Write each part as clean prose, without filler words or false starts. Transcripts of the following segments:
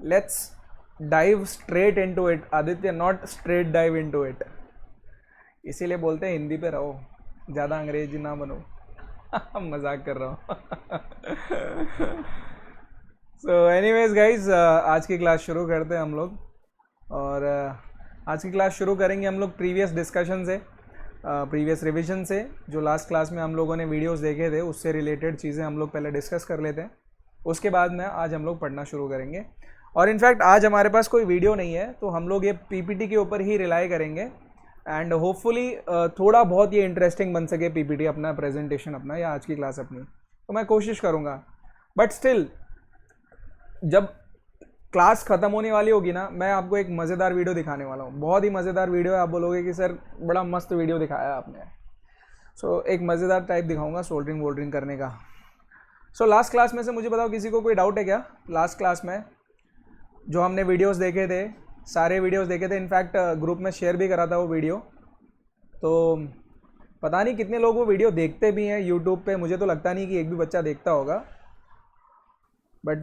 Let's dive straight into it Aditya, not straight dive into it. इसीलिए बोलते हैं हिंदी पे रहो, ज़्यादा अंग्रेजी ना बनो। मजाक कर रहा हूँ। सो एनीवेज गाइज, आज की क्लास शुरू करते हैं हम लोग। और आज की क्लास शुरू करेंगे हम लोग प्रीवियस डिस्कशन से, प्रीवियस रिवीजन से। जो लास्ट क्लास में हम लोगों ने वीडियोस देखे थे उससे रिलेटेड चीज़ें हम लोग पहले डिस्कस कर लेते हैं, उसके बाद में आज हम लोग पढ़ना शुरू करेंगे। और इनफैक्ट आज हमारे पास कोई वीडियो नहीं है, तो हम लोग ये पीपीटी के ऊपर ही रिलाई करेंगे। एंड होपफुली थोड़ा बहुत ये इंटरेस्टिंग बन सके पीपीटी अपना, प्रेजेंटेशन अपना, या आज की क्लास अपनी, तो मैं कोशिश करूँगा। बट स्टिल जब क्लास ख़त्म होने वाली होगी ना, मैं आपको एक मज़ेदार वीडियो दिखाने वाला हूँ। बहुत ही मज़ेदार वीडियो है। आप बोलोगे कि सर बड़ा मस्त वीडियो दिखाया आपने। सो एक मज़ेदार टाइप दिखाऊंगा सोल्डरिंग वोल्डरिंग करने का। सो लास्ट क्लास में से मुझे बताओ, किसी को कोई डाउट है क्या? लास्ट क्लास में जो हमने वीडियोस देखे थे, सारे वीडियोस देखे थे, इनफैक्ट ग्रुप में शेयर भी करा था वो वीडियो। तो पता नहीं कितने लोग वो वीडियो देखते भी हैं यूट्यूब पे। मुझे तो लगता नहीं कि एक भी बच्चा देखता होगा। बट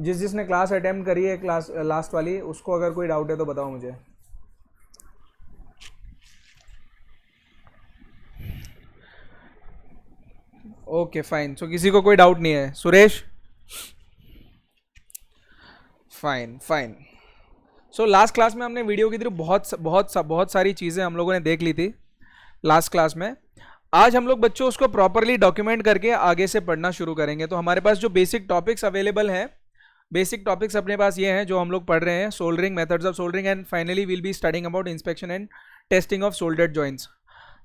जिसने क्लास अटेम्प्ट करी है, क्लास लास्ट वाली, उसको अगर कोई डाउट है तो बताओ मुझे। Okay fine. सो किसी को कोई डाउट नहीं है? Suresh? Fine fine. So last class में हमने वीडियो के थ्रू बहुत सारी चीज़ें हम लोगों ने देख ली थी लास्ट क्लास में। आज हम लोग बच्चों उसको प्रॉपरली डॉक्यूमेंट करके आगे से पढ़ना शुरू करेंगे। तो हमारे पास जो बेसिक टॉपिक्स अवेलेबल हैं, बेसिक टॉपिक्स अपने पास ये हैं जो हम लोग पढ़ रहे हैं: soldering, methods of soldering, and finally will be studying about inspection and testing of soldered joints.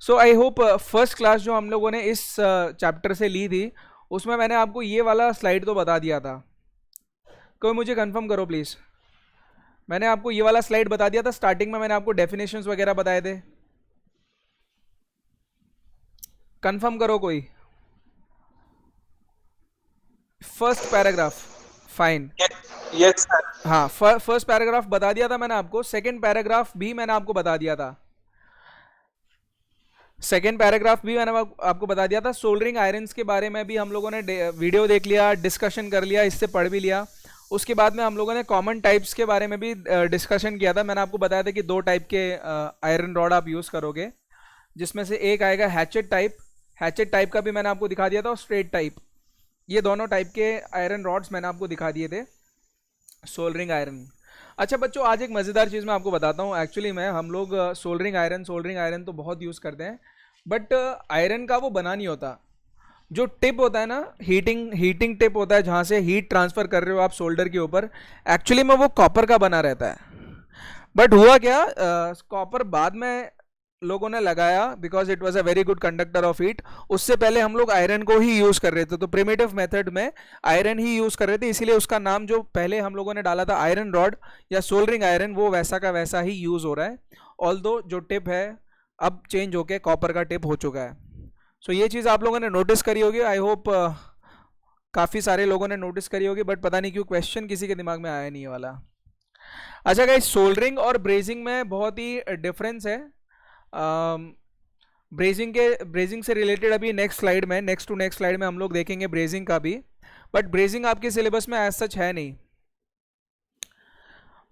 So I hope first class जो हम लोगों ने इस चैप्टर से ली थी, उसमें मैंने आपको ये वाला स्लाइड तो बता दिया था। कोई मुझे कंफर्म करो प्लीज़। मैंने आपको ये वाला स्लाइड बता दिया था स्टार्टिंग में, मैंने आपको डेफिनेशंस वगैरह बताए थे। कंफर्म करो कोई। First paragraph, fine. Yes sir. हाँ, फर्स्ट पैराग्राफ बता दिया था मैंने आपको। सेकंड पैराग्राफ भी मैंने आपको बता दिया था। सेकेंड पैराग्राफ भी मैंने आपको बता दिया था। सोल्डरिंग आयरन्स के बारे में भी हम लोगों ने वीडियो देख लिया, डिस्कशन कर लिया, इससे पढ़ भी लिया। उसके बाद में हम लोगों ने कॉमन टाइप्स के बारे में भी डिस्कशन किया था। मैंने आपको बताया था कि दो टाइप के आयरन रॉड आप यूज़ करोगे, जिसमें से एक आएगा हैचेट टाइप। हैचेट टाइप का भी मैंने आपको दिखा दिया था, और स्ट्रेट टाइप। ये दोनों टाइप के आयरन रॉड्स मैंने आपको दिखा दिए थे सोल्डरिंग आयरन। अच्छा बच्चों, आज एक मज़ेदार चीज़ मैं आपको बताता हूँ। एक्चुअली में हम लोग सोल्डरिंग आयरन तो बहुत यूज़ करते हैं, बट आयरन का वो बना नहीं होता। जो टिप होता है ना, हीटिंग टिप होता है, जहाँ से हीट ट्रांसफ़र कर रहे हो आप सोल्डर के ऊपर, एक्चुअली में वो कॉपर का बना रहता है। बट हुआ क्या, कॉपर बाद में लोगों ने लगाया because it was a very good conductor of heat. उससे पहले हम लोग आयरन को ही यूज़ कर रहे थे, तो प्रिमिटिव मेथड में आयरन ही यूज़ कर रहे थे, इसीलिए उसका नाम जो पहले हम लोगों ने डाला था आयरन रॉड या सोल्डरिंग आयरन, वो वैसा का वैसा ही यूज़ हो रहा है। ऑल्दो जो टिप है अब चेंज होके कॉपर का टिप हो चुका है। सो ये चीज़ आप लोगों ने नोटिस करी होगी। आई होप काफ़ी सारे लोगों ने नोटिस करी होगी, बट पता नहीं क्यों क्वेश्चन किसी के दिमाग में आया नहीं है वाला। अच्छा गाइस, सोल्डरिंग और ब्रेजिंग में बहुत ही डिफरेंस है। ब्रेजिंग से रिलेटेड अभी नेक्स्ट टू नेक्स्ट स्लाइड में हम लोग देखेंगे ब्रेजिंग का भी। बट ब्रेजिंग आपके सिलेबस में एज सच है नहीं।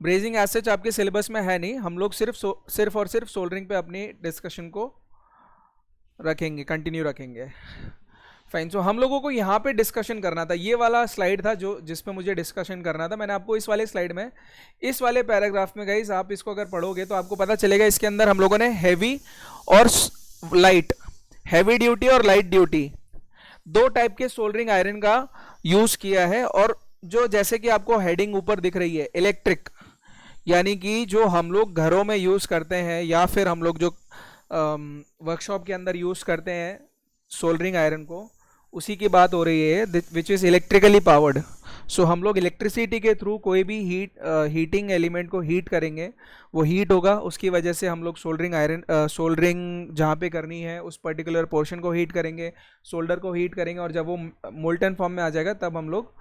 ब्रेजिंग एज सच आपके सिलेबस में है नहीं। हम लोग सिर्फ और सिर्फ सोल्डरिंग पे अपनी डिस्कशन को रखेंगे, कंटिन्यू रखेंगे। फाइन। सो हम लोगों को यहाँ पे डिस्कशन करना था, ये वाला स्लाइड था जो जिस पे मुझे डिस्कशन करना था। मैंने आपको इस वाले स्लाइड में, इस वाले पैराग्राफ में गाइस, आप इसको अगर पढ़ोगे तो आपको पता चलेगा इसके अंदर हम लोगों ने हैवी और लाइट, हैवी ड्यूटी और लाइट ड्यूटी, दो टाइप के सोल्डरिंग आयरन का यूज किया है। और जो जैसे कि आपको हेडिंग ऊपर दिख रही है, इलेक्ट्रिक, यानी कि जो हम लोग घरों में यूज करते हैं या फिर हम लोग जो वर्कशॉप के अंदर यूज करते हैं सोल्डरिंग आयरन को, उसी की बात हो रही है, विच इज़ इलेक्ट्रिकली पावर्ड। सो हम लोग इलेक्ट्रिसिटी के थ्रू कोई भी हीटिंग एलिमेंट को हीट करेंगे, वो हीट होगा, उसकी वजह से हम लोग सोल्डरिंग जहाँ पे करनी है उस पर्टिकुलर पोर्शन को हीट करेंगे, सोल्डर को हीट करेंगे, और जब वो मोल्टन फॉर्म में आ जाएगा तब हम लोग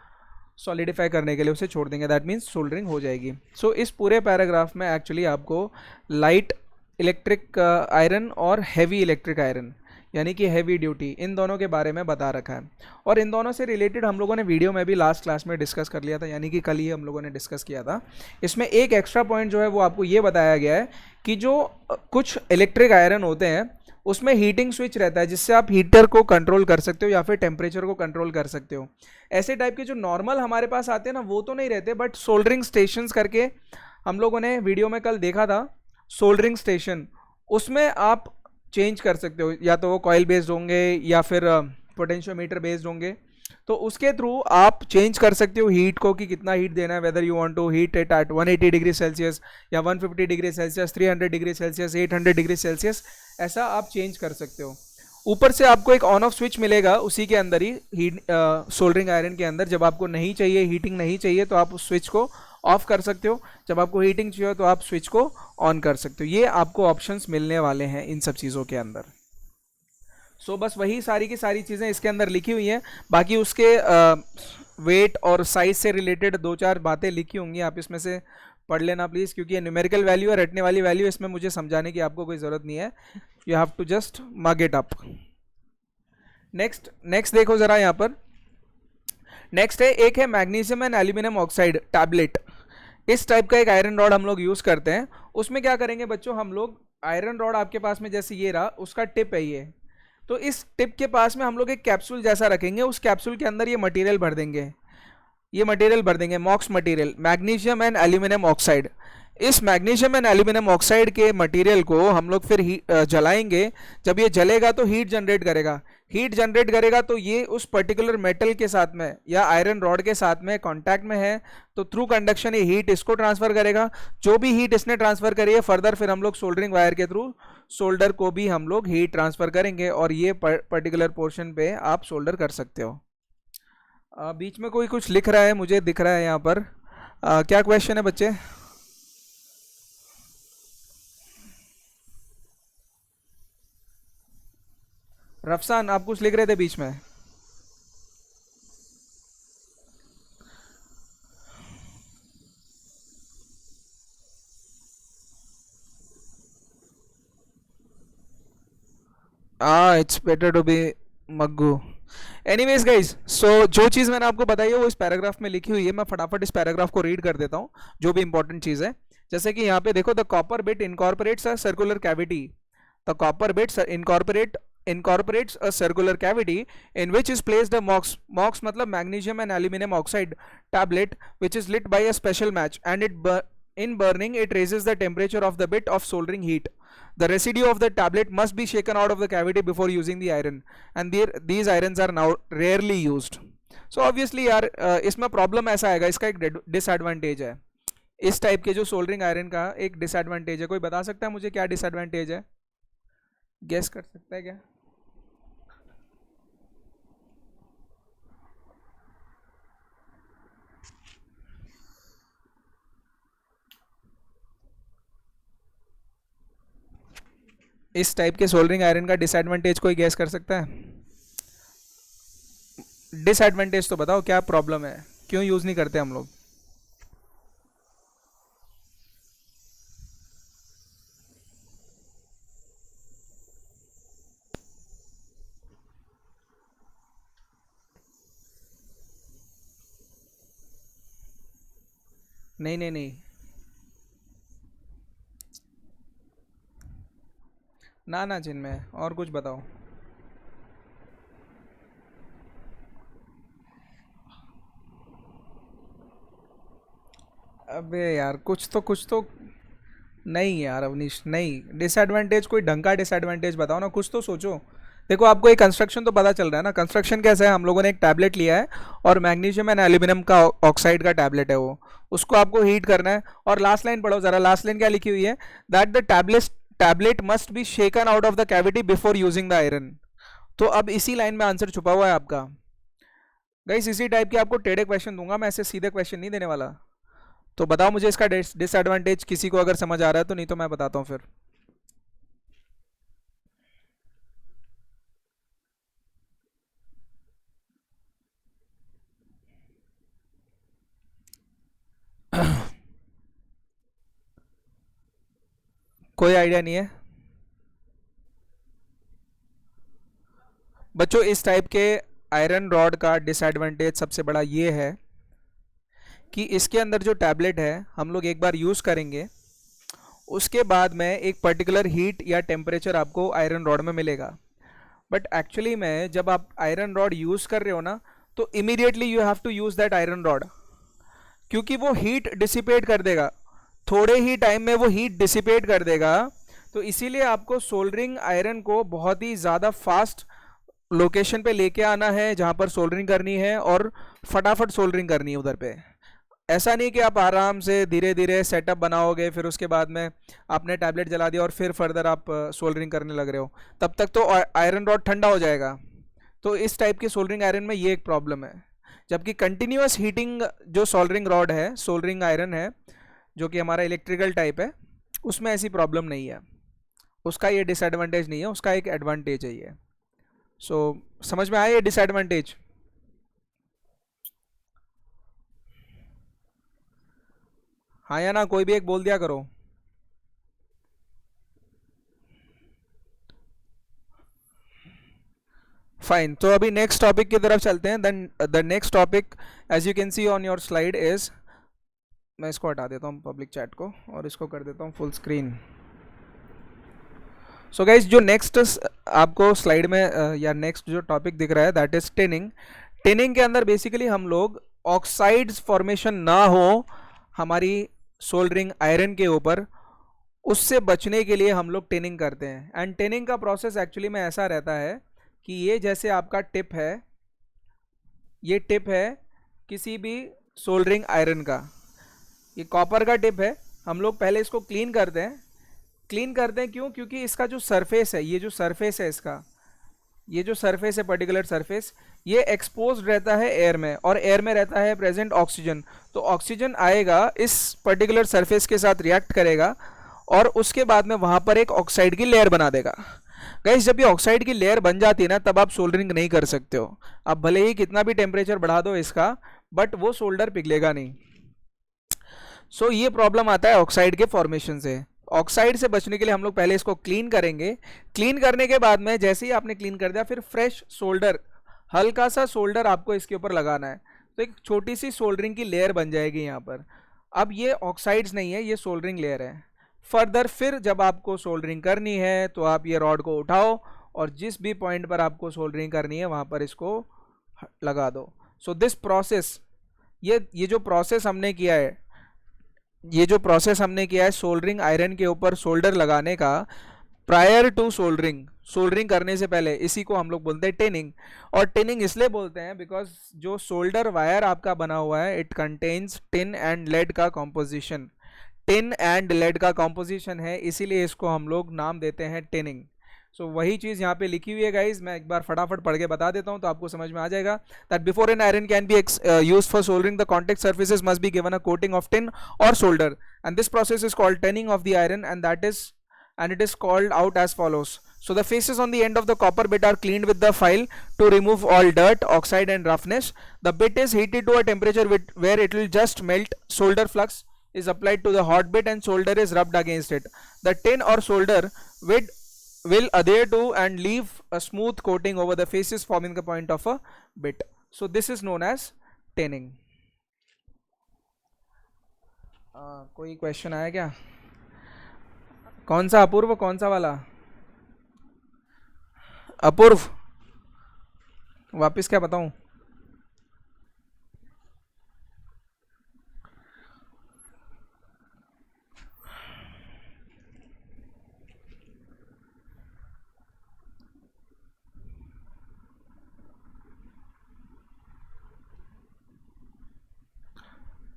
सॉलिडिफाई करने के लिए उसे छोड़ देंगे, दैट मीन्स सोल्डरिंग हो जाएगी। सो इस पूरे पैराग्राफ में एक्चुअली आपको लाइट इलेक्ट्रिक आयरन और हैवी इलेक्ट्रिक आयरन, यानी कि हैवी ड्यूटी, इन दोनों के बारे में बता रखा है। और इन दोनों से रिलेटेड हम लोगों ने वीडियो में भी लास्ट क्लास में डिस्कस कर लिया था, यानी कि कल ही हम लोगों ने डिस्कस किया था। इसमें एक एक्स्ट्रा पॉइंट जो है वो आपको ये बताया गया है कि जो कुछ इलेक्ट्रिक आयरन होते हैं उसमें हीटिंग स्विच रहता है, जिससे आप हीटर को कंट्रोल कर सकते हो या फिर टेम्परेचर को कंट्रोल कर सकते हो। ऐसे टाइप के जो नॉर्मल हमारे पास आते हैं ना वो तो नहीं रहते, बट सोल्डरिंग स्टेशंस करके हम लोगों ने वीडियो में कल देखा था। सोल्डरिंग स्टेशन, उसमें आप चेंज कर सकते हो, या तो वो कॉइल बेस्ड होंगे या फिर पोटेंशियोमीटर बेस्ड होंगे, तो उसके थ्रू आप चेंज कर सकते हो हीट को कि कितना हीट देना है, whether you want to heat it at 180 degree Celsius या 150 degree Celsius, 300 degree Celsius, 800 degree Celsius, ऐसा आप चेंज कर सकते हो। ऊपर से आपको एक ऑन ऑफ स्विच मिलेगा उसी के अंदर ही, हीट सोल्डरिंग आयरन के अंदर। जब आपको नहीं चाहिए, हीटिंग नहीं चाहिए, तो आप उस स्विच को ऑफ कर सकते हो। जब आपको हीटिंग चाहिए तो आप स्विच को ऑन कर सकते हो। ये आपको ऑप्शंस मिलने वाले हैं इन सब चीज़ों के अंदर। सो बस वही सारी की सारी चीज़ें इसके अंदर लिखी हुई हैं। बाकी उसके वेट और साइज से रिलेटेड दो चार बातें लिखी होंगी, आप इसमें से पढ़ लेना प्लीज़, क्योंकि ये न्यूमेरिकल वैल्यू है, रटने वाली वैल्यू, इसमें मुझे समझाने की आपको कोई ज़रूरत नहीं है। You have to just mug it up. Next next देखो ज़रा यहाँ पर। नेक्स्ट है, एक है magnesium and aluminium oxide tablet. इस टाइप का एक आयरन रॉड हम लोग यूज़ करते हैं। उसमें क्या करेंगे बच्चों, हम लोग आयरन रॉड आपके पास में जैसे ये रहा, उसका टिप है ये, तो इस टिप के पास में हम लोग एक कैप्सूल जैसा रखेंगे। उस कैप्सूल के अंदर ये मटेरियल भर देंगे, ये मटेरियल भर देंगे, मॉक्स material, magnesium and aluminium oxide. इस मैग्नीशियम एंड एल्यूमिनियम ऑक्साइड के मटेरियल को हम लोग फिर जलाएंगे। जब ये जलेगा तो हीट जनरेट करेगा। हीट जनरेट करेगा तो ये उस पर्टिकुलर मेटल के साथ में या आयरन रॉड के साथ में कांटेक्ट में है, तो थ्रू कंडक्शन ये हीट इसको ट्रांसफर करेगा। जो भी हीट इसने ट्रांसफर करी है, फर्दर फिर हम लोग सोल्डरिंग वायर के थ्रू सोल्डर को भी हम लोग हीट ट्रांसफर करेंगे, और ये पर्टिकुलर पोर्शन पे आप सोल्डर कर सकते हो। बीच में कोई कुछ लिख रहा है, मुझे दिख रहा है यहाँ पर। क्या क्वेश्चन है बच्चे? रफसान, आप कुछ लिख रहे थे बीच में। इट्स बेटर टू बी मग्गू। एनीवेज गाइज, सो जो चीज़ मैंने आपको बताई है वो इस पैराग्राफ में लिखी हुई है। मैं फटाफट इस पैराग्राफ को रीड कर देता हूँ, जो भी इंपॉर्टेंट चीज़ है। जैसे कि यहाँ पे देखो, the copper bit incorporates a circular cavity. The copper bit incorporates a circular cavity in which is placed a mox मतलब magnesium and aluminum oxide tablet, which is lit by a special match, and in burning it raises the temperature of the bit of soldering heat. The residue of the tablet must be shaken out of the cavity before using the iron, and these irons are now rarely used. So obviously यार, इसमें problem ऐसा आएगा, इसका एक disadvantage है। इस type के जो सोल्डरिंग आयरन का एक डिसएडवांटेज है। कोई बता सकता है मुझे क्या डिसएडवांटेज है? गेस कर सकता है क्या? इस टाइप के सोल्डरिंग आयरन का डिसएडवांटेज कोई गैस कर सकता है? डिसएडवांटेज तो बताओ, क्या प्रॉब्लम है, क्यों यूज़ नहीं करते हम लोग? नहीं नहीं नहीं, ना ना जिनमें और कुछ बताओ। अबे यार, कुछ तो नहीं यार अवनीश, नहीं डिसएडवांटेज, कोई ढंग का डिसएडवांटेज बताओ ना, कुछ तो सोचो। देखो, आपको एक कंस्ट्रक्शन तो पता चल रहा है ना। कंस्ट्रक्शन कैसा है, हम लोगों ने एक टैबलेट लिया है और मैग्नीशियम एंड एल्यूमिनियम का ऑक्साइड का टैबलेट है वो, उसको आपको हीट करना है। और लास्ट लाइन पढ़ो जरा, लास्ट लाइन क्या लिखी हुई है, that the tablet must be shaken out of the cavity before using the iron. तो अब इसी लाइन में आंसर छुपा हुआ है आपका। गाइस, इसी टाइप के आपको टेढ़े क्वेश्चन दूंगा मैं, ऐसे सीधे क्वेश्चन नहीं देने वाला। तो बताओ मुझे इसका डिसएडवांटेज किसी को अगर समझ आ रहा है तो, नहीं तो मैं बताता हूँ फिर। कोई आइडिया नहीं है? बच्चों इस टाइप के आयरन रॉड का डिसएडवांटेज सबसे बड़ा ये है कि इसके अंदर जो टैबलेट है हम लोग एक बार यूज़ करेंगे, उसके बाद में एक पर्टिकुलर हीट या टेम्परेचर आपको आयरन रॉड में मिलेगा। बट एक्चुअली में जब आप आयरन रॉड यूज़ कर रहे हो ना, तो immediately you have to use that iron rod, क्योंकि वो हीट डिसिपेट कर देगा, थोड़े ही टाइम में वो हीट डिसिपेट कर देगा। तो इसीलिए आपको सोल्डरिंग आयरन को बहुत ही ज़्यादा फास्ट लोकेशन पे लेके आना है जहाँ पर सोल्डरिंग करनी है, और फटाफट सोल्डरिंग करनी है उधर पे। ऐसा नहीं कि आप आराम से धीरे धीरे सेटअप बनाओगे, फिर उसके बाद में आपने टैबलेट जला दिया और फिर फर्दर आप सोल्डरिंग करने लग रहे हो, तब तक तो आयरन रॉड ठंडा हो जाएगा। तो इस टाइप की सोल्डरिंग आयरन में ये एक प्रॉब्लम है। जबकि कंटिन्यूअस हीटिंग जो सोल्डरिंग रॉड है, सोल्डरिंग आयरन है, जो कि हमारा इलेक्ट्रिकल टाइप है, उसमें ऐसी प्रॉब्लम नहीं है, उसका ये डिसएडवांटेज नहीं है, उसका एक एडवांटेज है ये। सो समझ में आया ये डिसएडवांटेज? हाँ या ना, कोई भी एक बोल दिया करो। फाइन, तो अभी नेक्स्ट टॉपिक की तरफ चलते हैं। Then the next topic as you can see on your slide is, मैं इसको हटा देता हूँ पब्लिक चैट को और इसको कर देता हूँ फुल स्क्रीन। सो गाइज, जो नेक्स्ट आपको स्लाइड में या नेक्स्ट जो टॉपिक दिख रहा है दैट इज टिनिंग। टिनिंग के अंदर बेसिकली हम लोग ऑक्साइड्स फॉर्मेशन ना हो हमारी सोल्डरिंग आयरन के ऊपर, उससे बचने के लिए हम लोग टिनिंग करते हैं। एंड टिनिंग का प्रोसेस एक्चुअली में ऐसा रहता है कि ये जैसे आपका टिप है, ये टिप है किसी भी सोल्डरिंग आयरन का, ये कॉपर का टिप है। हम लोग पहले इसको क्लीन करते हैं। क्लीन करते हैं क्यों? क्योंकि इसका जो सरफेस है, ये जो सरफेस है इसका, ये जो सरफेस है, पर्टिकुलर सरफेस, ये एक्सपोज रहता है एयर में, और एयर में रहता है प्रेजेंट ऑक्सीजन। तो ऑक्सीजन आएगा इस पर्टिकुलर सरफेस के साथ रिएक्ट करेगा, और उसके बाद में वहां पर एक ऑक्साइड की लेयर बना देगा। गाइस, जब ये ऑक्साइड की लेयर बन जाती है ना, तब आप सोल्डरिंग नहीं कर सकते हो। आप भले ही कितना भी टेम्परेचर बढ़ा दो इसका, बट वो सोल्डर पिघलेगा नहीं। सो ये प्रॉब्लम आता है ऑक्साइड के फॉर्मेशन से। ऑक्साइड से बचने के लिए हम लोग पहले इसको क्लीन करेंगे। क्लीन करने के बाद में जैसे ही आपने क्लीन कर दिया, फिर फ्रेश सोल्डर, हल्का सा सोल्डर आपको इसके ऊपर लगाना है, तो एक छोटी सी सोल्डरिंग की लेयर बन जाएगी यहाँ पर। अब ये ऑक्साइड्स नहीं है, ये सोल्डरिंग लेयर है। फर्दर फिर जब आपको सोल्डरिंग करनी है तो आप ये रॉड को उठाओ और जिस भी पॉइंट पर आपको सोल्डरिंग करनी है वहाँ पर इसको लगा दो। सो दिस प्रोसेस, ये जो प्रोसेस हमने किया है, ये जो प्रोसेस हमने किया है सोल्डरिंग आयरन के ऊपर सोल्डर लगाने का, प्रायर टू सोल्डरिंग, सोल्डरिंग करने से पहले, इसी को हम लोग बोलते हैं टिनिंग। और टिनिंग इसलिए बोलते हैं बिकॉज जो सोल्डर वायर आपका बना हुआ है, it contains tin and lead का कॉम्पोजिशन, टिन एंड लेड का कॉम्पोजिशन है, इसीलिए इसको हम लोग नाम देते हैं टिनिंग। सो वही चीज़ यहाँ पे लिखी हुई है गाइज, मैं एक बार फटाफट पढ़ के बता देता हूँ तो आपको समझ में आ जाएगा। That before an iron can be used for soldering, the contact surfaces must be given a coating of tin और solder, and this process is called tinning of the iron, and it is called out as follows. So the faces on the end of the copper bit are cleaned with the file to remove all dirt, oxide and roughness. The bit is heated to a temperature where it will just melt. Solder flux is applied to the hot bit and solder is rubbed against it. The tin or solder will adhere to and leave a smooth coating over the faces, forming the point of a bit. So this is known as tinning. कोई question आया क्या? कौन सा अपूर्व, कौन सा वाला? अपूर्व, वापिस क्या बताऊं?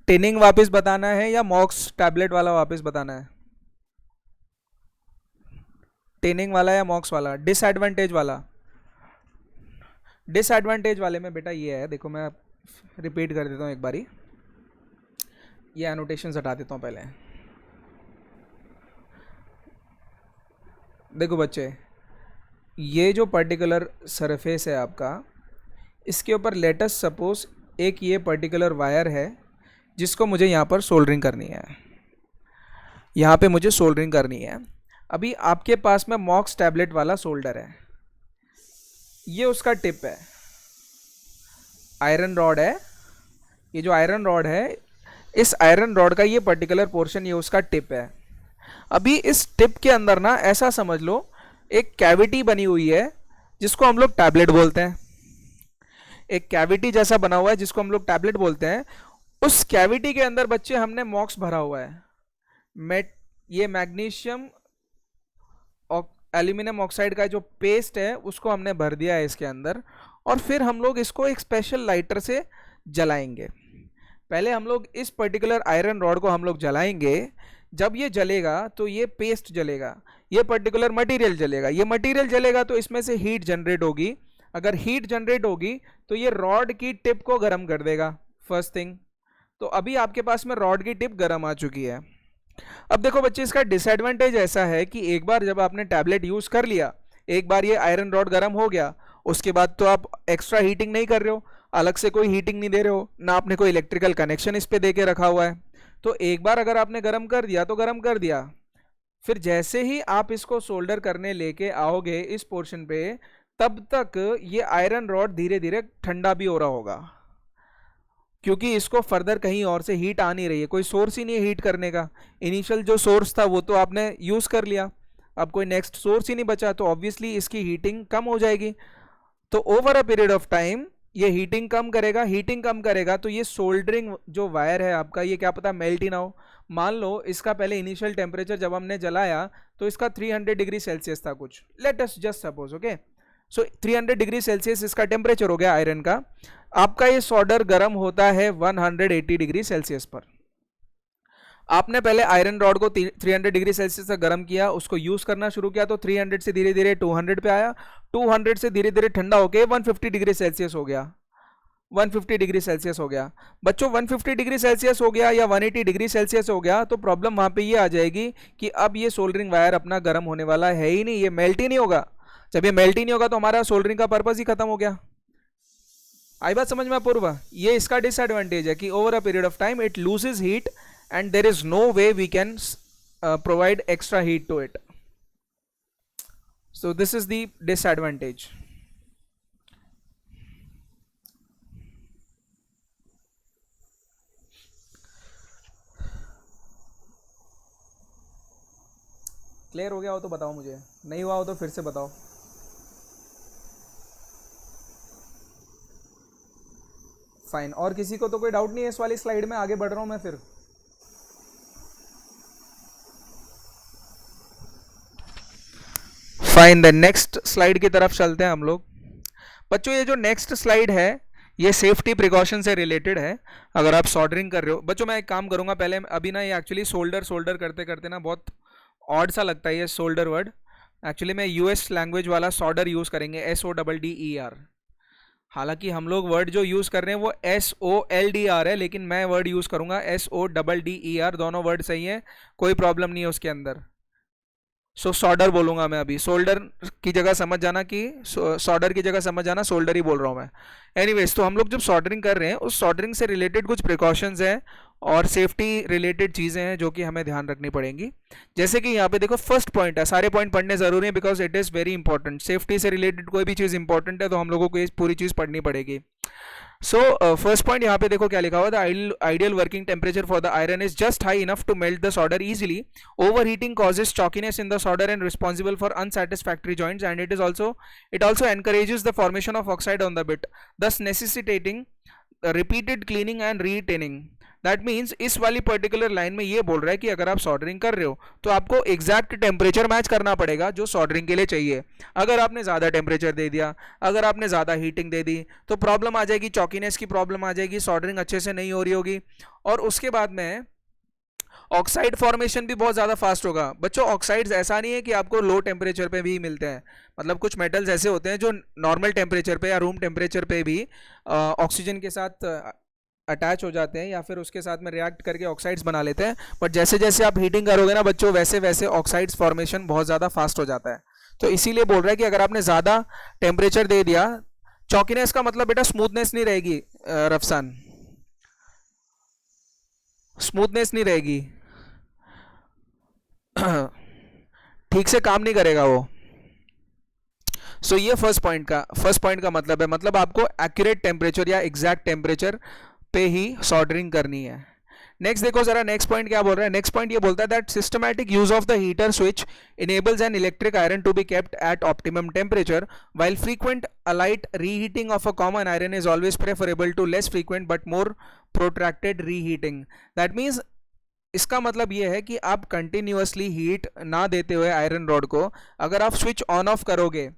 टिनिंग वापस बताना है या मॉक्स टैबलेट वाला वापस बताना है? टिनिंग वाला या मॉक्स वाला? डिसएडवांटेज वाला? डिसएडवांटेज वाले में बेटा ये है, देखो मैं रिपीट कर देता हूँ एक बारी, ये एनोटेशन हटा देता हूँ पहले। देखो बच्चे, ये जो पर्टिकुलर सरफेस है आपका, इसके ऊपर लेटस सपोज एक ये पर्टिकुलर वायर है जिसको मुझे यहाँ पर सोल्डरिंग करनी है, यहाँ पे मुझे सोल्डरिंग करनी है। अभी आपके पास में मॉक्स टैबलेट वाला सोल्डर है, ये उसका टिप है, आयरन रॉड है। ये जो आयरन रॉड है, इस आयरन रॉड का ये पर्टिकुलर पोर्शन, ये उसका टिप है। अभी इस टिप के अंदर ना ऐसा समझ लो एक कैविटी बनी हुई है जिसको हम लोग टैबलेट बोलते हैं। एक कैविटी जैसा बना हुआ है जिसको हम लोग टैबलेट बोलते हैं। उस कैविटी के अंदर बच्चे हमने मॉक्स भरा हुआ है। मेट ये मैग्नीशियम एल्यूमिनियम ऑक्साइड का जो पेस्ट है उसको हमने भर दिया है इसके अंदर, और फिर हम लोग इसको एक स्पेशल लाइटर से जलाएंगे। पहले हम लोग इस पर्टिकुलर आयरन रॉड को हम लोग जलाएंगे। जब ये जलेगा तो ये पेस्ट जलेगा, ये पर्टिकुलर मटेरियल जलेगा। ये मटेरियल जलेगा तो इसमें से हीट जनरेट होगी। अगर हीट जनरेट होगी तो ये रॉड की टिप को गर्म कर देगा, फर्स्ट थिंग। तो अभी आपके पास में रॉड की टिप गर्म आ चुकी है। अब देखो बच्चे, इसका डिसएडवांटेज ऐसा है कि एक बार जब आपने टैबलेट यूज कर लिया, एक बार ये आयरन रॉड गर्म हो गया, उसके बाद तो आप एक्स्ट्रा हीटिंग नहीं कर रहे हो, अलग से कोई हीटिंग नहीं दे रहे हो ना, आपने कोई इलेक्ट्रिकल कनेक्शन इस पे दे के रखा हुआ है। तो एक बार अगर आपने गर्म कर दिया तो गर्म कर दिया, फिर जैसे ही आप इसको सोल्डर करने लेके आओगे इस पोर्शन पे, तब तक ये आयरन रॉड धीरे धीरे ठंडा भी हो रहा होगा, क्योंकि इसको फर्दर कहीं और से हीट आ नहीं रही है, कोई सोर्स ही नहीं है हीट करने का। इनिशियल जो सोर्स था वो तो आपने यूज कर लिया, अब कोई नेक्स्ट सोर्स ही नहीं बचा, तो ऑब्वियसली इसकी हीटिंग कम हो जाएगी। तो over a period of time ये हीटिंग कम करेगा, हीटिंग कम करेगा तो ये सोल्डरिंग जो वायर है आपका, ये क्या पता मेल्ट ही ना हो। मान लो इसका पहले इनिशियल टेम्परेचर जब हमने जलाया तो इसका 300 डिग्री सेल्सियस था कुछ, let us just suppose, okay. So 300 degree Celsius इसका टेम्परेचर हो गया आयरन का। आपका ये सोल्डर गर्म होता है 180 डिग्री सेल्सियस पर। आपने पहले आयरन रॉड को 300 डिग्री सेल्सियस तक गर्म किया, उसको यूज करना शुरू किया, तो 300 से धीरे धीरे 200 पे आया, 200 से धीरे धीरे ठंडा होके 150 डिग्री सेल्सियस हो गया, 150 डिग्री सेल्सियस हो गया। बच्चों 150 डिग्री सेल्सियस हो गया या 180 डिग्री सेल्सियस हो गया तो प्रॉब्लम वहां पे ये आ जाएगी कि अब ये सोल्डरिंग वायर अपना गर्म होने वाला है ही नहीं, ये मेल्ट ही नहीं होगा। जब ये मेल्ट ही नहीं होगा तो हमारा सोल्डरिंग का पर्पज ही खत्म हो गया। आई बात समझ में पूर्व? ये इसका डिसएडवांटेज है कि over a period of time it loses heat and there is no way we can provide extra heat to it. So this is the disadvantage. Clear हो गया हो तो बताओ मुझे, नहीं हुआ हो तो फिर से बताओ। फाइन, और किसी को तो कोई डाउट नहीं है इस वाली स्लाइड में? आगे बढ़ रहा हूं मैं फिर। फाइन, द नेक्स्ट स्लाइड की तरफ चलते हैं हम लोग। बच्चों ये जो नेक्स्ट स्लाइड है ये सेफ्टी प्रिकॉशन से रिलेटेड है। अगर आप सोल्डरिंग कर रहे हो बच्चों, मैं एक काम करूंगा पहले, अभी ना ये एक्चुअली सोल्डर सोल्डर करते करते ना बहुत ऑड सा लगता है ये सोल्डर वर्ड। एक्चुअली मैं यूएस लैंग्वेज वाला सोल्डर यूज करेंगे, SODDER। हालांकि हम लोग वर्ड जो यूज कर रहे हैं वो SOLDR है, लेकिन मैं वर्ड यूज करूंगा SODDER। दोनों वर्ड सही है, कोई प्रॉब्लम नहीं है उसके अंदर। सो सोल्डर बोलूंगा मैं अभी, सोल्डर की जगह समझ जाना कि सोल्डर की जगह समझ जाना सोल्डर ही बोल रहा हूँ मैं। एनीवेज, तो हम लोग जब सोल्डरिंग कर रहे हैं उस सोल्डरिंग से रिलेटेड कुछ प्रिकॉशंस हैं और सेफ्टी रिलेटेड चीज़ें हैं जो कि हमें ध्यान रखनी पड़ेंगी। जैसे कि यहाँ पे देखो फर्स्ट पॉइंट है, सारे पॉइंट पढ़ने जरूरी है because it is very important. Safety से रिलेटेड कोई भी चीज़ इंपॉर्टेंट है तो हम लोगों को ये पूरी चीज़ पढ़नी पड़ेगी। सो फर्स्ट पॉइंट यहाँ पे देखो क्या लिखा हुआ, the ideal working temperature for the iron is just high enough to melt the solder easily. Overheating causes chalkiness in the solder and responsible for unsatisfactory joints, and it also encourages the formation of oxide on the bit, thus necessitating repeated cleaning and retinning. That means इस वाली particular line में ये बोल रहा है कि अगर आप सोल्डरिंग कर रहे हो तो आपको एग्जैक्ट टेम्परेचर मैच करना पड़ेगा जो सोल्डरिंग के लिए चाहिए। अगर आपने ज़्यादा टेम्परेचर दे दिया, अगर आपने ज़्यादा हीटिंग दे दी तो प्रॉब्लम आ जाएगी, चॉकीनेस की प्रॉब्लम आ जाएगी, सोल्डरिंग अच्छे से नहीं हो रही होगी। और उसके बाद में ऑक्साइड फॉर्मेशन भी बहुत ज़्यादा फास्ट होगा। बच्चों ऑक्साइड्स ऐसा नहीं है कि आपको लो टेम्परेचर पे भी मिलते हैं, मतलब कुछ मेटल्स ऐसे होते हैं जो नॉर्मल टेम्परेचर पे या रूम टेम्परेचर पे भी ऑक्सीजन के साथ अटैच हो जाते हैं या फिर उसके साथ में रिएक्ट करके ऑक्साइड्स बना लेते हैं। बट जैसे जैसे आप हीटिंग करोगे ना बच्चों, वैसे वैसे ऑक्साइड्स फॉर्मेशन बहुत ज़्यादा फास्ट हो जाता है। तो इसीलिए बोल रहा है कि अगर आपने ज़्यादा टेम्परेचर दे दिया, चॉकीनेस का मतलब बेटा स्मूथनेस नहीं रहेगी, रफसान स्मूथनेस नहीं रहेगी, ठीक से काम नहीं करेगा वो। सो ये फर्स्ट पॉइंट का मतलब है, मतलब आपको एक्यूरेट टेम्परेचर या एग्जैक्ट टेम्परेचर पे ही सोल्डरिंग करनी है। नेक्स्ट देखो जरा, नेक्स्ट पॉइंट क्या बोल रहा है। नेक्स्ट पॉइंट ये बोलता है that systematic use of the heater switch enables an electric iron to be kept at optimum temperature while frequent allied reheating of a common iron is always preferable to less frequent but more protracted reheating. That means इसका मतलब ये है कि आप continuously heat ना देते हुए iron rod को अगर आप स्विच ऑन ऑफ करोगे,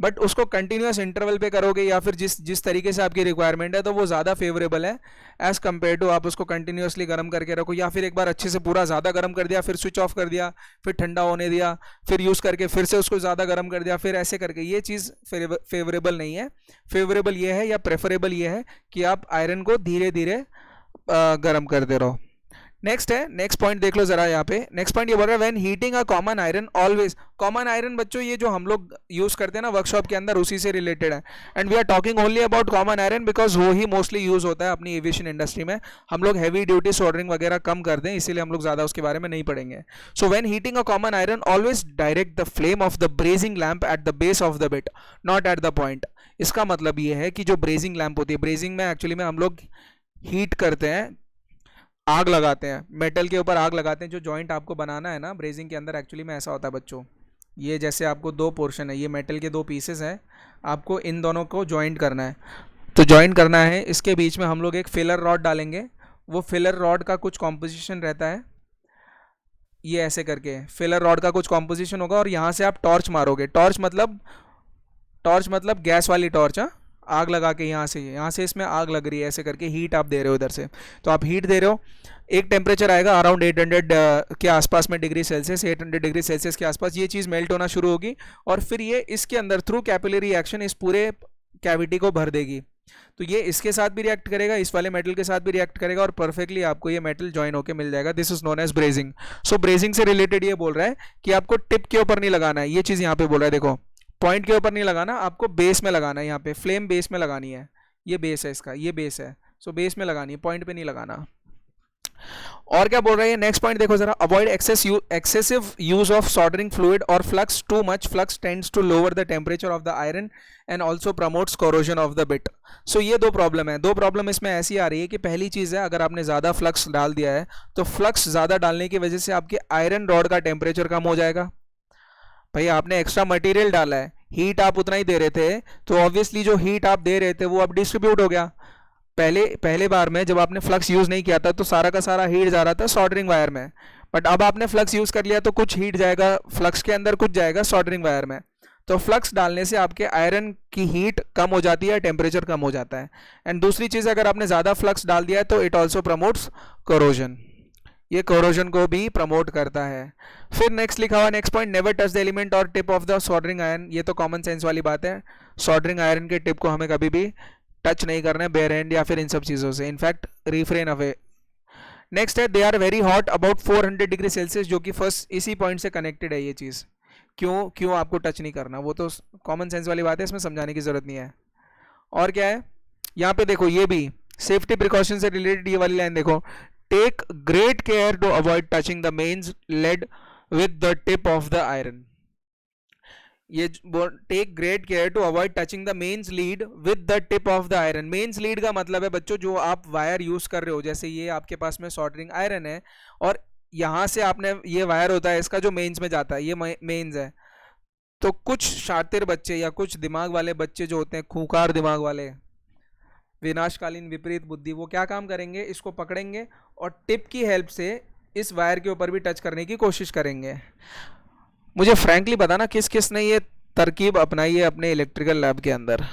बट उसको कंटिन्यूअस इंटरवल पे करोगे या फिर जिस जिस तरीके से आपकी रिक्वायरमेंट है, तो वो ज़्यादा फेवरेबल है एज कम्पेयर टू आप उसको कंटिन्यूअसली गर्म करके रखो, या फिर एक बार अच्छे से पूरा ज़्यादा गर्म कर दिया, फिर स्विच ऑफ कर दिया, फिर ठंडा होने दिया, फिर यूज़ करके फिर से उसको ज़्यादा गर्म कर दिया, फिर ऐसे करके। ये चीज़ फेवरेबल नहीं है। फेवरेबल ये है या प्रेफरेबल ये है कि आप आयरन को धीरे धीरे गर्म करते रहो। नेक्स्ट है, नेक्स्ट पॉइंट देख लो जरा यहाँ पे। नेक्स्ट पॉइंट ये बोल रहा है when heating a common iron always, common iron बच्चों ये जो हम लोग यूज करते हैं ना वर्कशॉप के अंदर, उसी से रिलेटेड है। And we are talking only about common iron because वो ही मोस्टली यूज होता है अपनी एविएशन इंडस्ट्री में। हम लोग हैवी ड्यूटी सोल्डरिंग वगैरह कम करते हैं, इसीलिए हम लोग ज्यादा उसके बारे में नहीं पढ़ेंगे। So when heating a common iron always direct the flame of the brazing lamp at the base of the bit, not at the point. इसका मतलब ये है कि जो ब्रेजिंग लैम्प होती है, ब्रेजिंग में एक्चुअली में हम लोग हीट करते हैं, आग लगाते हैं, मेटल के ऊपर आग लगाते हैं। जो जॉइंट आपको बनाना है ना ब्रेजिंग के अंदर, एक्चुअली में ऐसा होता है बच्चों, ये जैसे आपको दो पोर्शन है, ये मेटल के दो पीसेस हैं, आपको इन दोनों को जॉइंट करना है। तो जॉइंट करना है, इसके बीच में हम लोग एक फिलर रॉड डालेंगे। वो फिलर रॉड का कुछ कॉम्पोजिशन रहता है, ये ऐसे करके फिलर रॉड का कुछ कॉम्पोजिशन होगा, और यहाँ से आप टॉर्च मारोगे। टॉर्च मतलब गैस वाली टॉर्च, हाँ, आग लगा के यहाँ से इसमें आग लग रही है, ऐसे करके हीट आप दे रहे हो इधर से। तो आप हीट दे रहे हो, एक टेम्परेचर आएगा अराउंड 800 के आसपास में डिग्री सेल्सियस, 800 डिग्री सेल्सियस के आसपास ये चीज़ मेल्ट होना शुरू होगी, और फिर ये इसके अंदर थ्रू कैपिलरी एक्शन इस पूरे कैविटी को भर देगी। तो ये इसके साथ भी रिएक्ट करेगा, इस वाले मेटल के साथ भी रिएक्ट करेगा, और परफेक्टली आपको ये मेटल ज्वाइन होकर मिल जाएगा। This is known as brazing. So brazing से रिलेटेड ये बोल रहा है कि आपको टिप के ऊपर नहीं लगाना है, ये चीज़ यहाँ पे बोल रहा है, देखो पॉइंट के ऊपर नहीं लगाना, आपको बेस में लगाना है, यहाँ पे फ्लेम बेस में लगानी है। ये बेस है इसका, ये बेस है, सो बेस में लगानी है, पॉइंट पे नहीं लगाना। और क्या बोल रहा है नेक्स्ट पॉइंट देखो जरा, avoid excessive use of soldering fluid और flux. Too much flux tends to lower the temperature of the iron and also promotes corrosion of the bit. So ये दो प्रॉब्लम है। दो प्रॉब्लम इसमें ऐसी आ रही है कि पहली चीज़ है, अगर आपने ज़्यादा फ्लक्स डाल दिया है, तो फ्लक्स ज़्यादा डालने की वजह से आपके आयरन रॉड का टेम्परेचर कम हो जाएगा। भाई आपने एक्स्ट्रा मटेरियल डाला है, हीट आप उतना ही दे रहे थे, तो ऑब्वियसली जो हीट आप दे रहे थे वो अब डिस्ट्रीब्यूट हो गया। पहले बार में जब आपने फ्लक्स यूज़ नहीं किया था तो सारा का सारा हीट जा रहा था सोल्डरिंग वायर में, बट अब आपने फ्लक्स यूज़ कर लिया तो कुछ हीट जाएगा फ्लक्स के अंदर, कुछ जाएगा सोल्डरिंग वायर में। तो फ्लक्स डालने से आपके आयरन की हीट कम हो जाती है, टेम्परेचर कम हो जाता है। एंड दूसरी चीज़, अगर आपने ज़्यादा फ्लक्स डाल दिया है तो इट ऑल्सो प्रमोट्स कोरोजन, ये कोरोजन को भी प्रमोट करता है। फिर नेक्स्ट लिखा हुआ next point, never touch the element और tip of the soldering iron. ये तो कॉमन सेंस वाली बात है, सोल्डरिंग आयरन के टिप को हमें कभी भी टच नहीं करना है बेयर हैंड या फिर इन सब चीज़ों से, इनफैक्ट रिफ्रेन अवे। नेक्स्ट है they are very hot about 400 degree Celsius, जो कि फर्स्ट इसी पॉइंट से कनेक्टेड है ये चीज़। क्यों आपको टच नहीं करना, वो तो कॉमन सेंस वाली बात है, इसमें समझाने की जरूरत नहीं है। और क्या है यहाँ पे देखो, ये भी सेफ्टी प्रिकॉशन से रिलेटेड ये वाली लाइन देखो, take great care to avoid touching the mains lead with the tip of the iron. ये take great care to avoid touching the mains lead with the tip of the iron. Mains lead का मतलब है बच्चों, जो आप wire use कर रहे हो, जैसे ये आपके पास में सोल्डरिंग आयरन है, और यहाँ से आपने ये वायर होता है इसका जो मेन्स में जाता है, ये मेन्स है। तो कुछ शातिर बच्चे या कुछ दिमाग वाले बच्चे जो होते हैं, खूंखार दिमाग वाले, विनाशकालीन विपरीत बुद्धि, वो क्या काम करेंगे, इसको पकड़ेंगे और टिप की हेल्प से इस वायर के ऊपर भी टच करने की कोशिश करेंगे। मुझे फ्रैंकली बताना किस किस ने ये तरकीब अपनाई है अपने इलेक्ट्रिकल लैब के अंदर।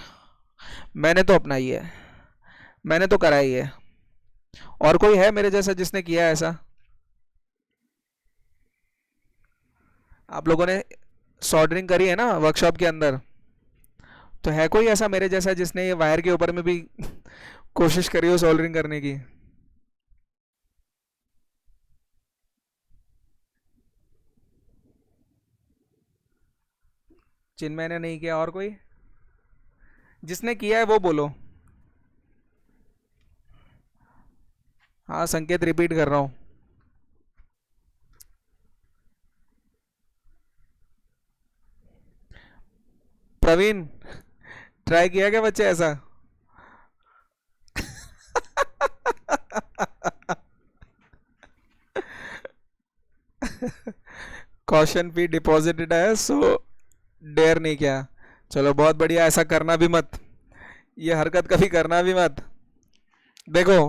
मैंने तो अपनाई है, मैंने तो कराई है। और कोई है मेरे जैसा जिसने किया है ऐसा? आप लोगों ने सोल्डरिंग करी है ना वर्कशॉप के अंदर, तो है कोई ऐसा मेरे जैसा जिसने ये वायर के ऊपर में भी कोशिश करी हो सोल्डरिंग करने की? चिन्मय ने नहीं किया, और कोई जिसने किया है वो बोलो। हाँ, संकेत रिपीट कर रहा हूँ। प्रवीण, ट्राई किया क्या बच्चे ऐसा? कॉशन फी डिपॉजिटेड है, सो डेयर नहीं किया। चलो बहुत बढ़िया, ऐसा करना भी मत, ये हरकत कभी करना भी मत। देखो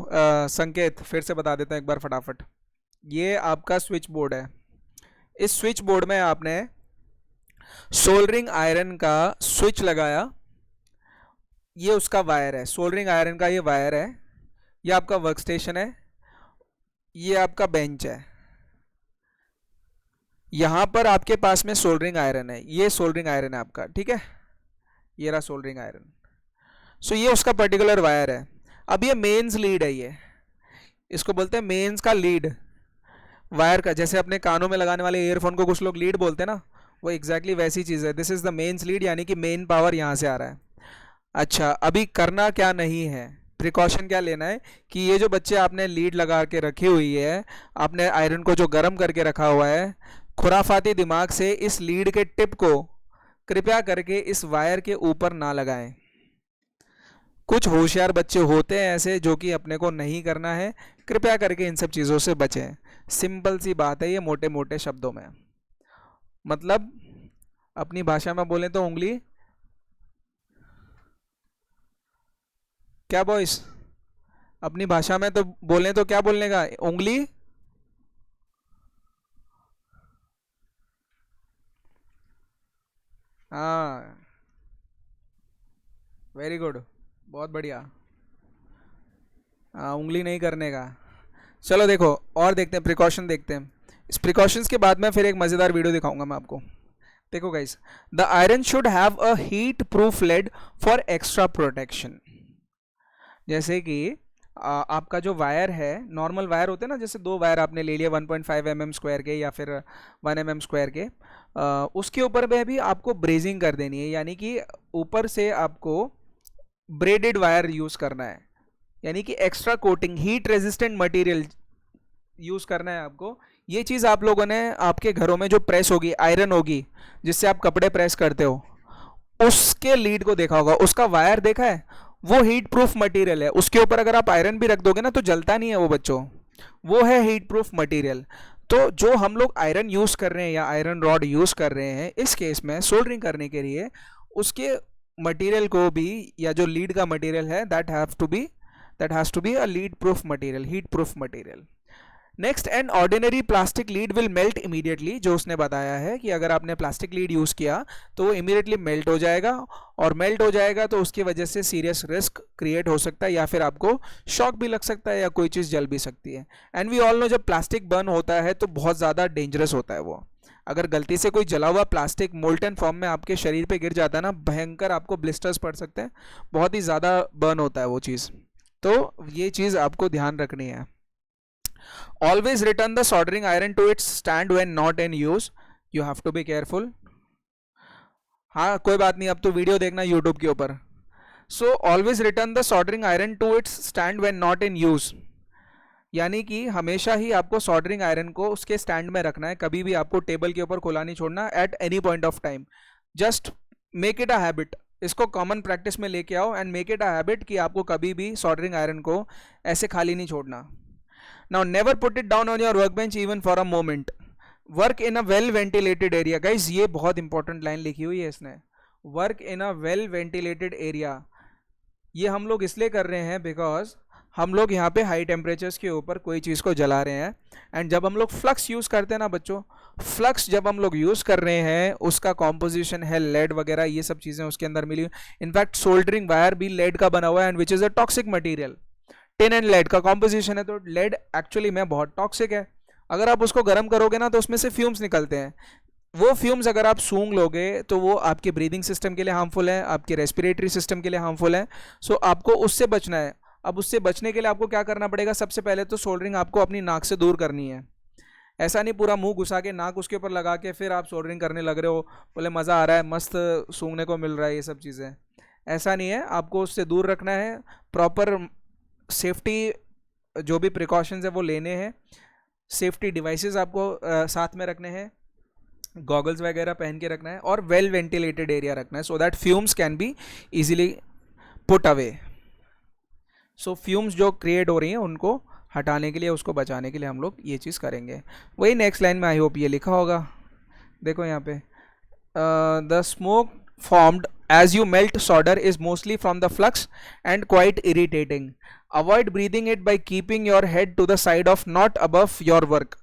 संकेत फिर से बता देता हूँ एक बार फटाफट। ये आपका स्विच बोर्ड है। इस स्विच बोर्ड में आपने सोल्डरिंग आयरन का स्विच लगाया, ये उसका वायर है, सोल्डरिंग आयरन का ये वायर है। ये आपका वर्क स्टेशन है, ये आपका बेंच है। यहां पर आपके पास में सोल्डरिंग आयरन है, ये सोल्डरिंग आयरन है आपका, ठीक है, ये रहा सोल्डरिंग आयरन। सो ये उसका पर्टिकुलर वायर है। अब ये मेंस लीड है, ये इसको बोलते हैं मेंस का लीड वायर का। जैसे अपने कानों में लगाने वाले ईयरफोन को कुछ लोग लीड बोलते हैं ना, वो एग्जैक्टली वैसी चीज़ है। This is the mains lead, यानी कि मेन पावर यहाँ से आ रहा है। अच्छा, अभी करना क्या नहीं है, प्रिकॉशन क्या लेना है कि ये जो बच्चे आपने लीड लगा के रखी हुई है, आपने आयरन को जो गर्म करके रखा हुआ है, खुराफाती दिमाग से इस लीड के टिप को कृपया करके इस वायर के ऊपर ना लगाएं। कुछ होशियार बच्चे होते हैं ऐसे जो कि अपने को नहीं करना है, कृपया करके इन सब चीज़ों से बचें। सिंपल सी बात है ये, मोटे मोटे शब्दों में। मतलब अपनी भाषा में बोलें तो उंगली, क्या बॉयस, अपनी भाषा में तो बोलें तो क्या बोलने का, उंगली। हाँ, वेरी गुड, बहुत बढ़िया। हाँ, उंगली नहीं करने का। चलो देखो और देखते हैं, प्रिकॉशन देखते हैं। इस प्रिकॉशंस के बाद में फिर एक मज़ेदार वीडियो दिखाऊंगा मैं आपको। देखो guys, the iron should have a heat proof lead for extra protection. जैसे कि आपका जो वायर है, नॉर्मल वायर होते हैं ना, जैसे दो वायर आपने ले लिया 1.5 mm स्क्वायर के या फिर 1 mm स्क्वायर के, उसके ऊपर में भी आपको ब्रेजिंग कर देनी है, यानी कि ऊपर से आपको ब्रेडेड वायर यूज़ करना है, यानी कि extra coating heat resistant material use करना है आपको। ये चीज़ आप लोगों ने आपके घरों में जो प्रेस होगी, आयरन होगी जिससे आप कपड़े प्रेस करते हो, उसके लीड को देखा होगा, उसका वायर देखा है, वो हीट प्रूफ मटेरियल है। उसके ऊपर अगर आप आयरन भी रख दोगे ना तो जलता नहीं है वो बच्चों, वो है हीट प्रूफ मटेरियल। तो जो हम लोग आयरन यूज़ कर रहे हैं या आयरन रॉड यूज़ कर रहे हैं इस केस में सोल्डरिंग करने के लिए, उसके मटेरियल को भी, या जो लीड का मटेरियल है, that has to be a lead proof material, heat proof material. Next, an ordinary plastic lead will melt immediately. जो उसने बताया है कि अगर आपने प्लास्टिक लीड यूज़ किया तो वो इमीडिएटली मेल्ट हो जाएगा, और मेल्ट हो जाएगा तो उसकी वजह से सीरियस रिस्क क्रिएट हो सकता है, या फिर आपको शॉक भी लग सकता है, या कोई चीज़ जल भी सकती है। एंड वी ऑल नो, जब प्लास्टिक बर्न होता है तो बहुत ज़्यादा डेंजरस होता है वो। अगर गलती से कोई जला हुआ प्लास्टिक मोल्टन फॉर्म में आपके शरीर पे गिर जाता है ना, भयंकर आपको ब्लिस्टर्स पड़ सकते हैं, बहुत ही ज़्यादा बर्न होता है वो चीज़। तो ये चीज़ आपको ध्यान रखनी है। Always return the soldering iron to its stand when not in use. You have to be careful. हाँ, कोई बात नहीं, अब तो वीडियो देखना यूट्यूब के ऊपर। So always return the soldering iron to its stand when not in use. यानी कि हमेशा ही आपको सोल्डरिंग आयरन को उसके स्टैंड में रखना है, कभी भी आपको टेबल के ऊपर खुला नहीं छोड़ना at any point of time. Just make it a habit, इसको कॉमन प्रैक्टिस में लेके आओ and make it a habit कि आपको कभी भी सोल्डरिंग आयरन को ऐसे खाली नहीं छोड़ना। Now never put it down on your workbench even for a moment. Work in a well ventilated area. Guys, ये बहुत इंपॉर्टेंट लाइन लिखी हुई है इसने, work in a well ventilated area. ये हम लोग इसलिए कर रहे हैं बिकॉज हम लोग यहाँ पे हाई टेम्परेचर्स के ऊपर कोई चीज़ को जला रहे हैं। एंड जब हम लोग फ्लक्स यूज़ करते हैं ना बच्चों, फ्लक्स जब हम लोग यूज़ कर रहे हैं, उसका कॉम्पोजिशन है लेड वगैरह, ये सब चीज़ें उसके अंदर मिली। इनफैक्ट सोल्डरिंग वायर भी लेड का बना हुआ है, and which is a toxic material. Tin and lead का कॉम्पोजिशन है, तो लेड एक्चुअली में बहुत टॉक्सिक है। अगर आप उसको गर्म करोगे ना तो उसमें से फ्यूम्स निकलते हैं। वो फ्यूम्स अगर आप सूंघ लोगे तो वो आपके ब्रीदिंग सिस्टम के लिए हार्मफुल है, आपके रेस्पिरेटरी सिस्टम के लिए हार्मफुल है। सो आपको उससे बचना है। अब उससे बचने के लिए आपको क्या करना पड़ेगा, सबसे पहले तो सोल्डरिंग आपको अपनी नाक से दूर करनी है। ऐसा नहीं पूरा मुंह घुसा के नाक उसके ऊपर लगा के फिर आप सोल्डरिंग करने लग रहे हो, बोले मज़ा आ रहा है, मस्त सूंघने को मिल रहा है, ये सब चीज़ें ऐसा नहीं है। आपको उससे दूर रखना है, प्रॉपर सेफ्टी जो भी प्रिकॉशंस है वो लेने हैं, सेफ्टी डिवाइसेस आपको साथ में रखने हैं। गॉगल्स वगैरह पहन के रखना है और वेल वेंटिलेटेड एरिया रखना है so that fumes can be easily put away. So fumes जो क्रिएट हो रही हैं उनको हटाने के लिए, उसको बचाने के लिए हम लोग ये चीज़ करेंगे। वही नेक्स्ट लाइन में आई होप ये लिखा होगा, देखो यहाँ पे the smoke formed as you melt solder is mostly from the flux and quite irritating. Avoid breathing it by keeping your head to the side of not above your work.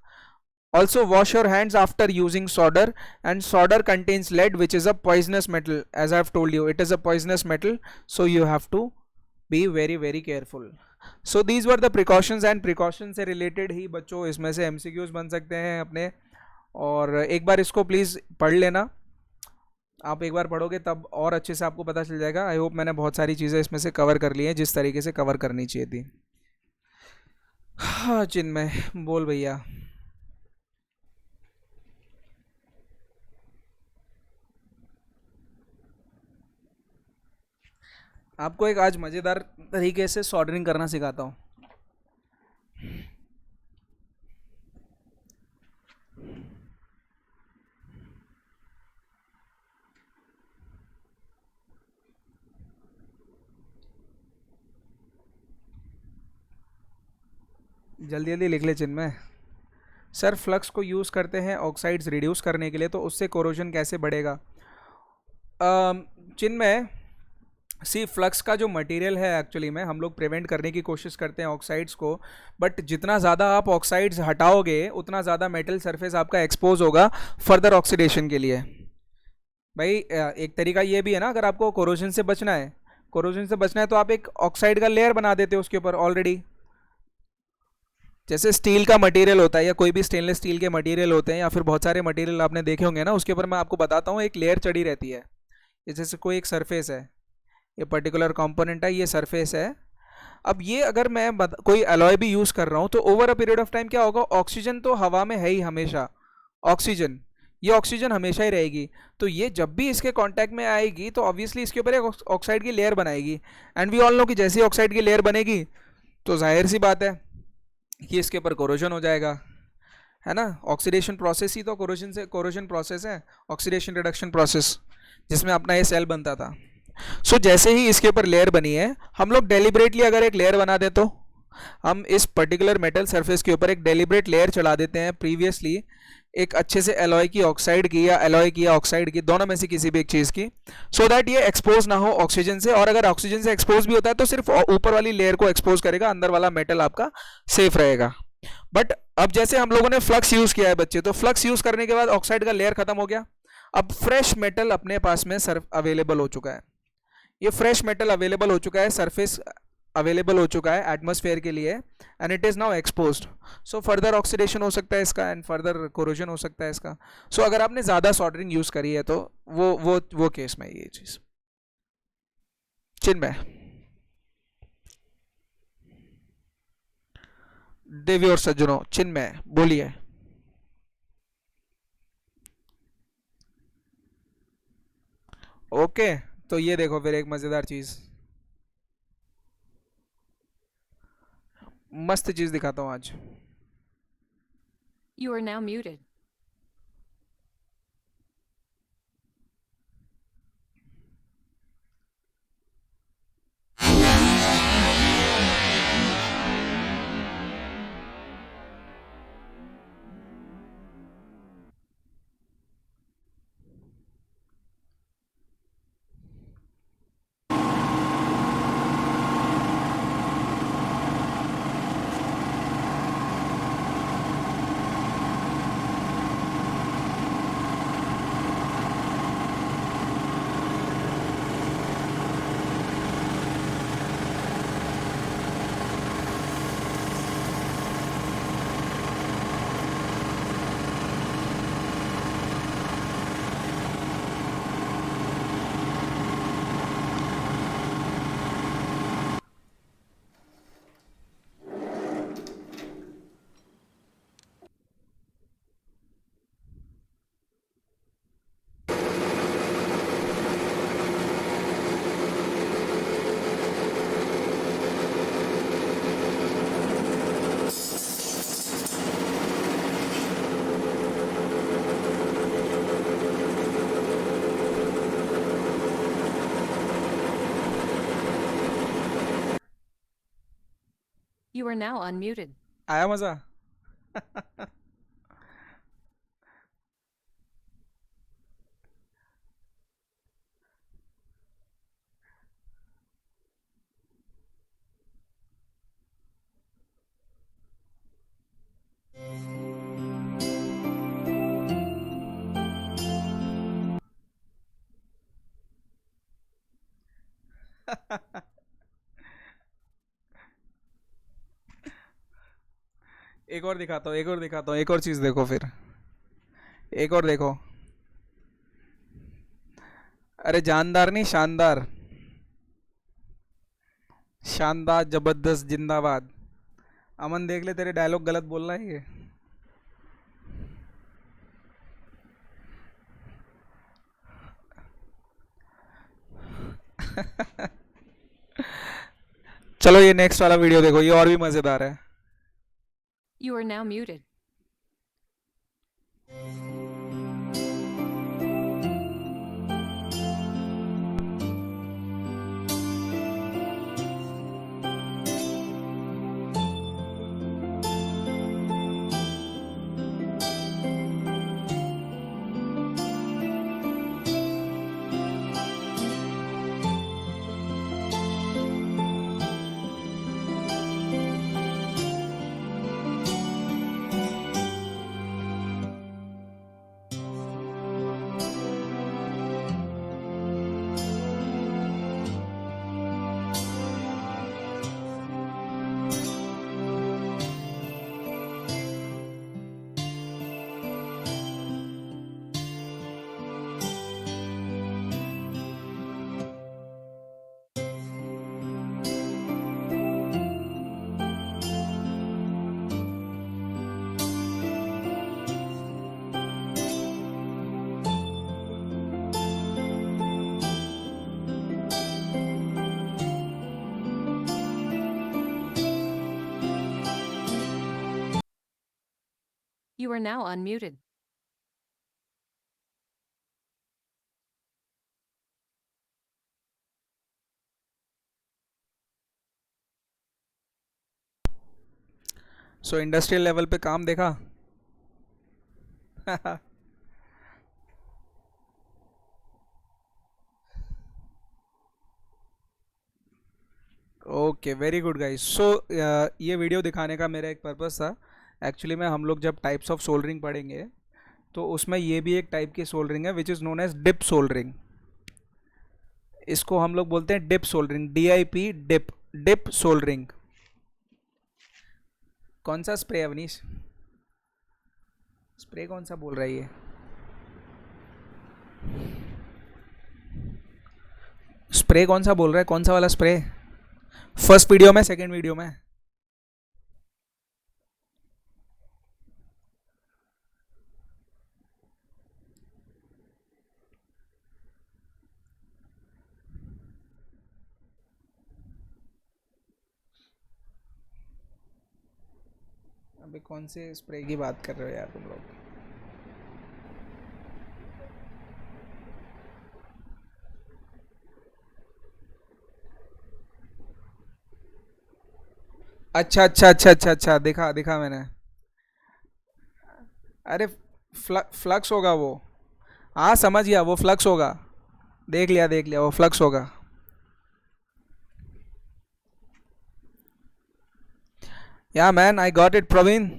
Also wash your hands after using solder, and solder contains lead which is a poisonous metal. As I have told you, it is a poisonous metal, so you have to be very very careful. So these were the precautions, and precautions से related ही बच्चों इसमें से MCQs बन सकते हैं अपने, और एक बार इसको प्लीज़ पढ़ लेना। आप एक बार पढ़ोगे तब और अच्छे से आपको पता चल जाएगा। आई होप मैंने बहुत सारी चीज़ें इसमें से कवर कर ली हैं जिस तरीके से कवर करनी चाहिए थी। हाँ चिन्मय बोल भैया। आपको एक आज मज़ेदार तरीके से सॉल्डरिंग करना सिखाता हूँ। जल्दी जल्दी लिख ले चिन्मय। सर फ्लक्स को यूज़ करते हैं ऑक्साइड्स रिड्यूस करने के लिए, तो उससे कोरोजन कैसे बढ़ेगा? चिन्मय सी फ्लक्स का जो मटेरियल है एक्चुअली में हम लोग प्रिवेंट करने की कोशिश करते हैं ऑक्साइड्स को, बट जितना ज़्यादा आप ऑक्साइड्स हटाओगे उतना ज़्यादा मेटल सरफेस आपका एक्सपोज होगा फर्दर ऑक्सीडेशन के लिए। भाई एक तरीका ये भी है ना, अगर आपको कोरोजन से बचना है, कोरोजन से बचना है तो आप एक ऑक्साइड का लेयर बना देते हो उसके ऊपर ऑलरेडी। जैसे स्टील का मटेरियल होता है या कोई भी स्टेनलेस स्टील के मटेरियल होते हैं या फिर बहुत सारे मटेरियल आपने देखे होंगे ना, उसके ऊपर मैं आपको बताता हूँ एक लेयर चढ़ी रहती है। जैसे कोई एक सरफेस है, ये पर्टिकुलर कंपोनेंट है, ये सरफेस है। अब ये अगर मैं कोई अलॉय भी यूज़ कर रहा हूँ तो over a period of time क्या होगा, ऑक्सीजन तो हवा में है ही हमेशा, ऑक्सीजन, ये ऑक्सीजन हमेशा ही रहेगी। तो ये जब भी इसके कांटेक्ट में आएगी तो ऑब्वियसली इसके ऊपर एक ऑक्साइड की लेयर बनाएगी, एंड वी ऑल नो कि जैसे ही ऑक्साइड की लेयर बनेगी तो जाहिर सी बात है कि इसके ऊपर कोरोजन हो जाएगा, है ना। ऑक्सीडेशन प्रोसेस ही तो कोरोजन प्रोसेस है, ऑक्सीडेशन रिडक्शन प्रोसेस, जिसमें अपना ये सेल बनता था। सो जैसे ही इसके ऊपर लेयर बनी है, हम लोग डेलिबरेटली अगर एक लेयर बना दे तो हम इस पर्टिकुलर मेटल सरफेस के ऊपर एक डेलिबरेट लेयर चढ़ा देते हैं प्रीवियसली एक अच्छे से एलॉय की ऑक्साइड की, या एलॉय की या ऑक्साइड की, दोनों में से किसी भी एक चीज़ की, सो दैट ये एक्सपोज ना हो ऑक्सीजन से। और अगर ऑक्सीजन से एक्सपोज भी होता है तो सिर्फ ऊपर वाली लेयर को एक्सपोज करेगा, अंदर वाला मेटल आपका सेफ रहेगा। बट अब जैसे हम लोगों ने फ्लक्स यूज किया है बच्चे, तो फ्लक्स यूज करने के बाद ऑक्साइड का लेयर खत्म हो गया, अब फ्रेश मेटल अपने पास में अवेलेबल हो चुका है। ये फ्रेश मेटल अवेलेबल हो चुका है, सरफेस अवेलेबल हो चुका है एटमॉस्फेयर के लिए, and it is now exposed. So further oxidation हो सकता है इसका, एंड फर्दर कोरोजन हो सकता है इसका। सो अगर आपने ज़्यादा सॉल्डरिंग यूज़ करी है तो वो केस में ये चीज़। चिन्मय, देवी और सज्जनों, चिन्मय बोलिए। ओके तो ये देखो फिर एक मज़ेदार चीज़, मस्त चीज़ दिखाता हूँ आज। You are now muted. You are now unmuted. आया मजा? एक और दिखाता हूँ, एक और दिखाता हूँ, एक और चीज देखो फिर। एक और देखो। अरे जानदार नहीं, शानदार। शानदार, जबरदस्त, जिंदाबाद। अमन देख ले, तेरे डायलॉग गलत बोल रहा है ये। चलो ये नेक्स्ट वाला वीडियो देखो, ये और भी मजेदार है। You are now muted. You are now unmuted. So industrial level पे काम देखा। Okay, very good guys. So ये वीडियो दिखाने का मेरा एक पर्पस था। एक्चुअली में हम लोग जब टाइप्स ऑफ सोल्डरिंग पढ़ेंगे तो उसमें ये भी एक टाइप की सोल्डरिंग है which is known as dip soldering. इसको हम लोग बोलते हैं dip soldering, DIP, dip, dip soldering. कौन सा स्प्रे है अवनीश? स्प्रे कौन सा बोल रहा है ये? स्प्रे कौन सा बोल रहा है? कौन सा वाला स्प्रे? फर्स्ट वीडियो में, सेकंड वीडियो में? अबे कौन से स्प्रे की बात कर रहे हो यार तुम लोग? अच्छा अच्छा अच्छा अच्छा अच्छा, दिखा दिखा मैंने। अरे फ्लक्स होगा वो। हाँ समझ गया, वो फ्लक्स होगा। देख लिया देख लिया, वो फ्लक्स होगा। Yeah man, I got it Praveen.